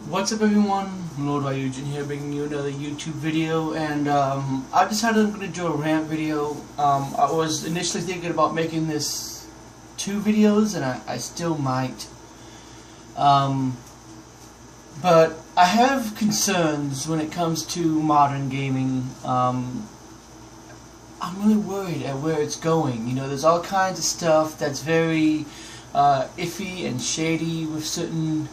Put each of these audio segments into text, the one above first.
What's up everyone, Lord Ryujin here bringing you another YouTube video, and I decided I'm going to do a rant video. I was initially thinking about making this 2 videos, and I still might. But I have concerns when it comes to modern gaming. I'm really worried at where it's going. You know, there's all kinds of stuff that's very iffy and shady with certain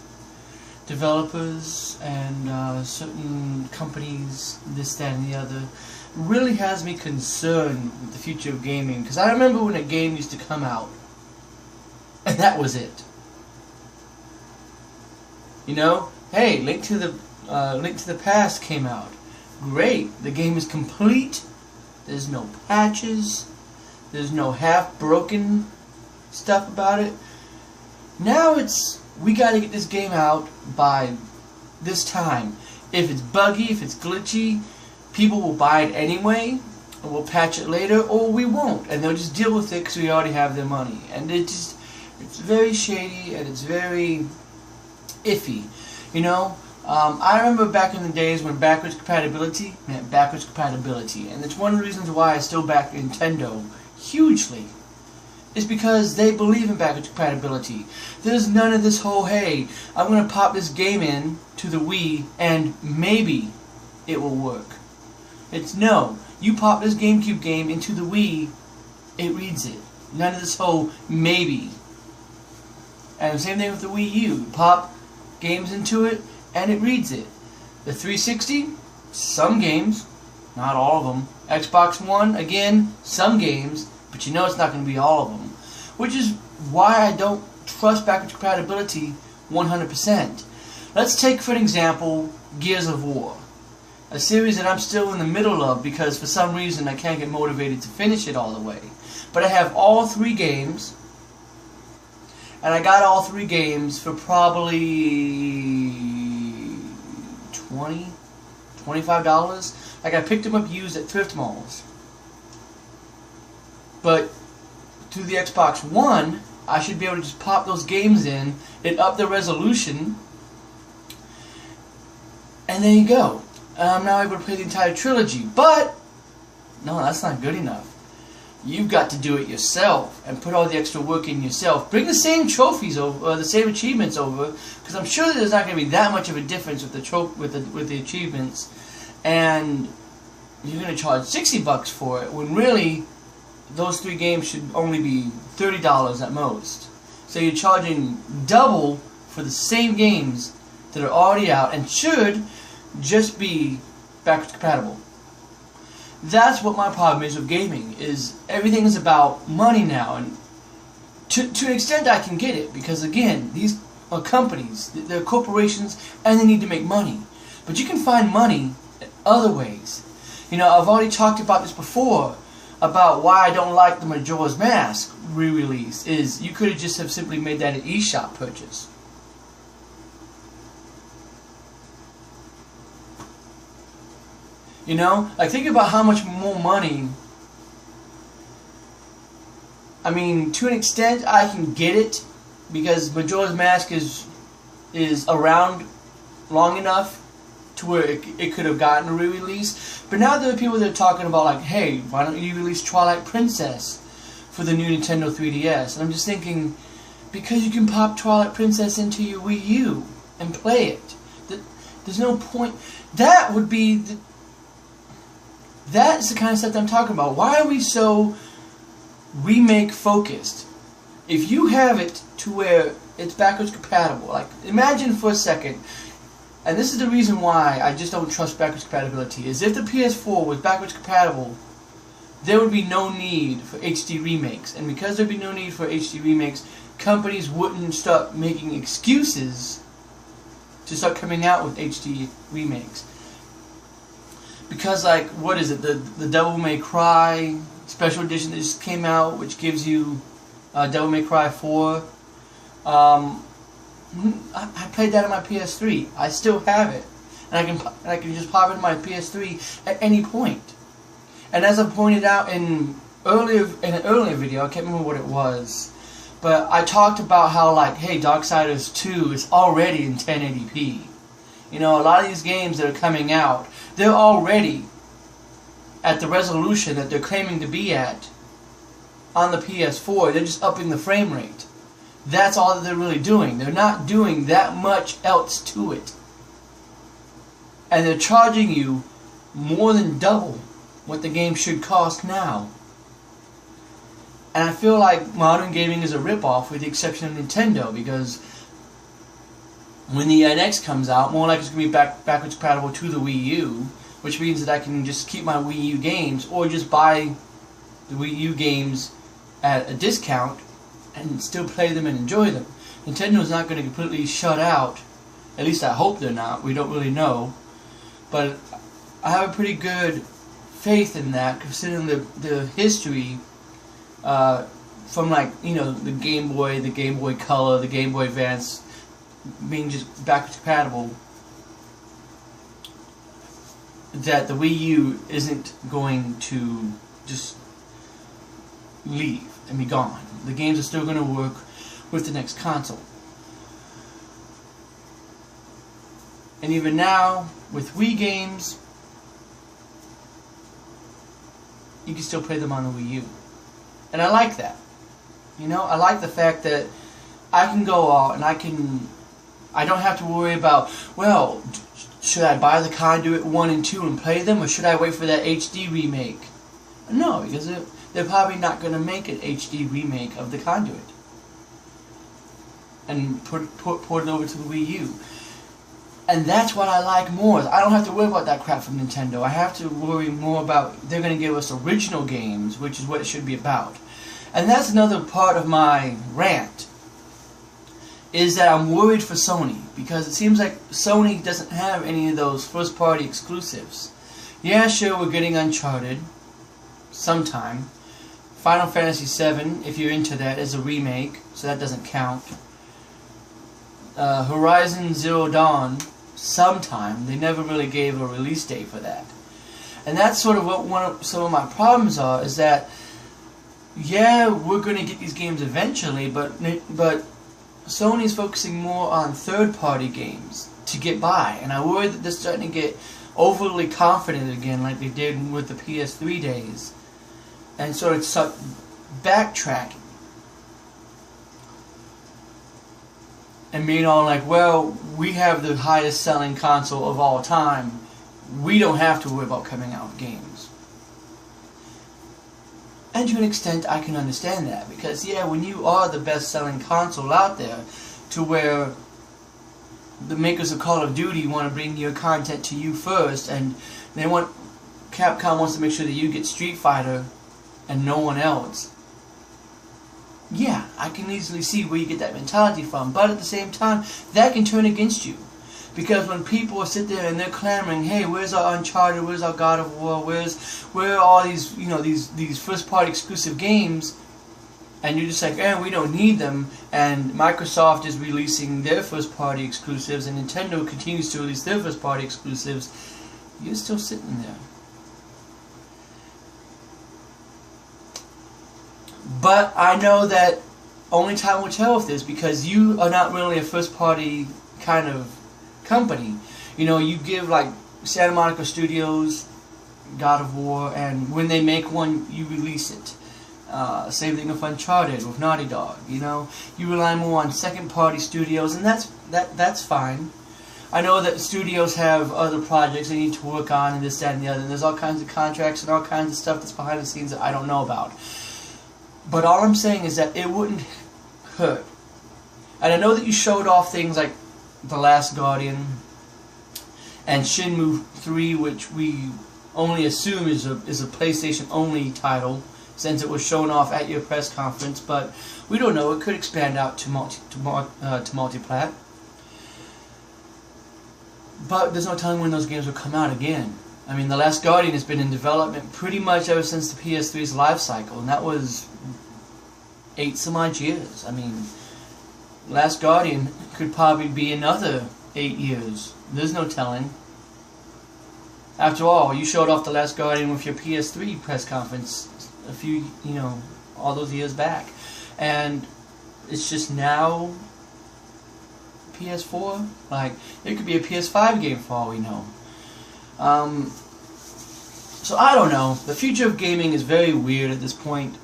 developers and certain companies, this, that, and the other. Really has me concerned with the future of gaming, because I remember when a game used to come out and that was it. You know, hey, Link to the Past came out. Great, the game is complete. There's no patches. There's no half-broken stuff about it. Now it's, we gotta get this game out by this time. If it's buggy, if it's glitchy, people will buy it anyway, and we'll patch it later, or we won't, and they'll just deal with it because we already have their money. And it's very shady, and it's very iffy. You know, I remember back in the days when backwards compatibility meant backwards compatibility, and it's one of the reasons why I still back Nintendo hugely. Is because they believe in backwards compatibility. There's none of this whole, hey, I'm going to pop this game in to the Wii and maybe it will work. It's no, you pop this GameCube game into the Wii, it reads it. None of this whole maybe. And the same thing with the Wii U. You pop games into it and it reads it. The 360, some games, not all of them. Xbox One, again, some games, but you know it's not going to be all of them. Which is why I don't trust backwards compatibility 100%. Let's take, for an example, Gears of War. A series that I'm still in the middle of because for some reason I can't get motivated to finish it all the way. But I have all 3 games, and I got all 3 games for probably $20, $25. Like, I picked them up used at thrift malls. But through the Xbox One, I should be able to just pop those games in, it up the resolution, and there you go. And I'm now able to play the entire trilogy. But no, that's not good enough. You've got to do it yourself and put all the extra work in yourself. Bring the same trophies over, the same achievements over, because I'm sure that there's not going to be that much of a difference with the achievements, and you're going to charge $60 for it when really those 3 games should only be $30 at most. So you're charging double for the same games that are already out and should just be backwards compatible. That's what my problem is with gaming, is everything is about money now, and to an extent I can get it, because again, these are companies, they're corporations, and they need to make money. But you can find money in other ways. You know, I've already talked about this before, about why I don't like the Majora's Mask re-release, is you could have just have simply made that an eShop purchase. You know, like, think about how much more money. I mean, to an extent I can get it, because Majora's Mask is around long enough to where it could have gotten a re-release. But now there are people that are talking about, like, hey, why don't you release Twilight Princess for the new Nintendo 3DS? And I'm just thinking, because you can pop Twilight Princess into your Wii U and play it. There's no point. That would be that is the kind of stuff that I'm talking about. Why are we so remake focused? If you have it to where it's backwards compatible, like, imagine for a second, and this is the reason why I just don't trust backwards compatibility, is if the PS4 was backwards compatible, there would be no need for HD remakes. And because there would be no need for HD remakes, companies wouldn't start making excuses to start coming out with HD remakes. Because, like, what is it, the Devil May Cry special edition that just came out, which gives you Devil May Cry 4, I played that on my PS3. I still have it, and I can just pop it in my PS3 at any point. And as I pointed out in an earlier video, I can't remember what it was, but I talked about how, like, hey, Darksiders 2 is already in 1080p. You know, a lot of these games that are coming out, they're already at the resolution that they're claiming to be at on the PS4. They're just upping the frame rate. That's all that they're really doing. They're not doing that much else to it. And they're charging you more than double what the game should cost now. And I feel like modern gaming is a ripoff with the exception of Nintendo, because when the NX comes out, more like it's going to be backwards compatible to the Wii U, which means that I can just keep my Wii U games or just buy the Wii U games at a discount and still play them and enjoy them. Nintendo's not going to completely shut out, at least I hope they're not, we don't really know, but I have a pretty good faith in that, considering the history from, like, you know, the Game Boy Color, the Game Boy Advance being just backwards compatible, that the Wii U isn't going to just leave and be gone. The games are still going to work with the next console. And even now, with Wii games, you can still play them on the Wii U. And I like that. You know, I like the fact that I can go out and I don't have to worry about, well, should I buy the Conduit 1 and 2 and play them, or should I wait for that HD remake? No, because they're probably not going to make an HD remake of the Conduit and port it over to the Wii U. And that's what I like more. I don't have to worry about that crap from Nintendo. I have to worry more about, they're going to give us original games, which is what it should be about. And that's another part of my rant, is that I'm worried for Sony, because it seems like Sony doesn't have any of those first-party exclusives. Yeah, sure, we're getting Uncharted sometime. Final Fantasy VII, if you're into that, is a remake, so that doesn't count. Horizon Zero Dawn, sometime. They never really gave a release date for that. And that's sort of what some of my problems are, is that, yeah, we're going to get these games eventually, but Sony's focusing more on third-party games to get by, and I worry that they're starting to get overly confident again, like they did with the PS3 days, and sort of start backtracking and being all like, well, we have the highest-selling console of all time, we don't have to worry about coming out with games. And to an extent, I can understand that, because, yeah, when you are the best-selling console out there, to where the makers of Call of Duty want to bring your content to you first, and Capcom wants to make sure that you get Street Fighter and no one else, yeah, I can easily see where you get that mentality from, but at the same time, that can turn against you. Because when people sit there and they're clamoring, hey, where's our Uncharted, where's our God of War, where are all these, you know, these first-party exclusive games, and you're just like, we don't need them, and Microsoft is releasing their first-party exclusives, and Nintendo continues to release their first-party exclusives, you're still sitting there. But I know that only time will tell with this, because you are not really a first-party kind of company. You know, you give, like, Santa Monica Studios God of War, and when they make one, you release it. Same thing with Uncharted, with Naughty Dog. You know, you rely more on second-party studios, and that's fine. I know that studios have other projects they need to work on, and this, that, and the other, and there's all kinds of contracts and all kinds of stuff that's behind the scenes that I don't know about. But all I'm saying is that it wouldn't hurt. And I know that you showed off things like The Last Guardian and Shenmue 3, which we only assume is a PlayStation-only title, since it was shown off at your press conference, but we don't know. It could expand out to multiplat. But there's no telling when those games will come out again. I mean, The Last Guardian has been in development pretty much ever since the PS3's life cycle, and that was 8-some-odd years. I mean, Last Guardian could probably be another 8 years. There's no telling. After all, you showed off The Last Guardian with your PS3 press conference a few, all those years back. And it's just now PS4. Like, it could be a PS5 game for all we know. So I don't know. The future of gaming is very weird at this point.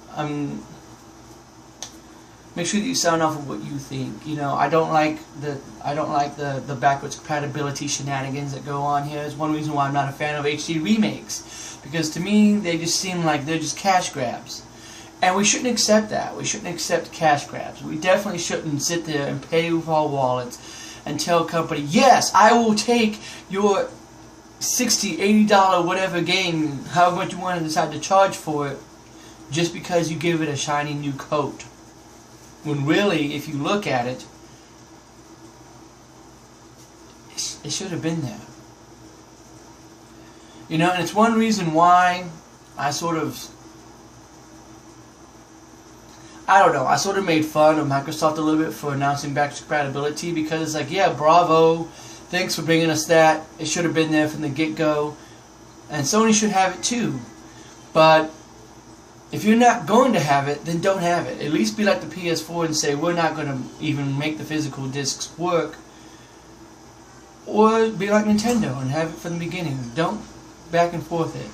Make sure that you sound off of what you think. You know, I don't like the backwards compatibility shenanigans that go on here. It's one reason why I'm not a fan of HD remakes, because to me they just seem like they're just cash grabs, and we shouldn't accept that. We shouldn't accept cash grabs. We definitely shouldn't sit there and pay with our wallets and tell a company, yes, I will take your $60, $80 whatever game, however much you want to decide to charge for it, just because you give it a shiny new coat. When really, if you look at it, it should have been there. You know, and it's one reason why I sort of made fun of Microsoft a little bit for announcing backwards compatibility, because it's like, yeah, bravo, thanks for bringing us that. It should have been there from the get-go, and Sony should have it too. But if you're not going to have it, then don't have it. At least be like the PS4 and say, we're not going to even make the physical discs work. Or be like Nintendo and have it from the beginning. Don't back and forth it.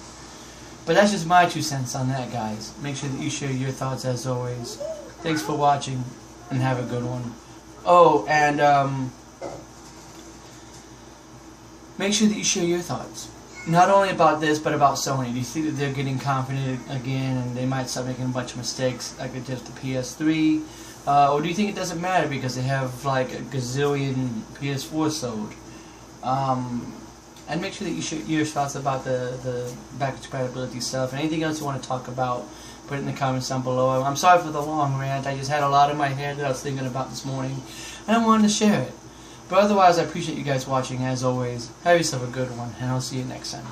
But that's just my 2 cents on that, guys. Make sure that you share your thoughts as always. Thanks for watching, and have a good one. Oh, and make sure that you share your thoughts. Not only about this, but about Sony. Do you think that they're getting confident again and they might start making a bunch of mistakes like they did with the PS3? Or do you think it doesn't matter because they have like a gazillion PS4 sold? And make sure that you share your thoughts about the backwards compatibility stuff. And anything else you want to talk about, put it in the comments down below. I'm sorry for the long rant. I just had a lot in my head that I was thinking about this morning, and I wanted to share it. But otherwise, I appreciate you guys watching, as always. Have yourself a good one, and I'll see you next time.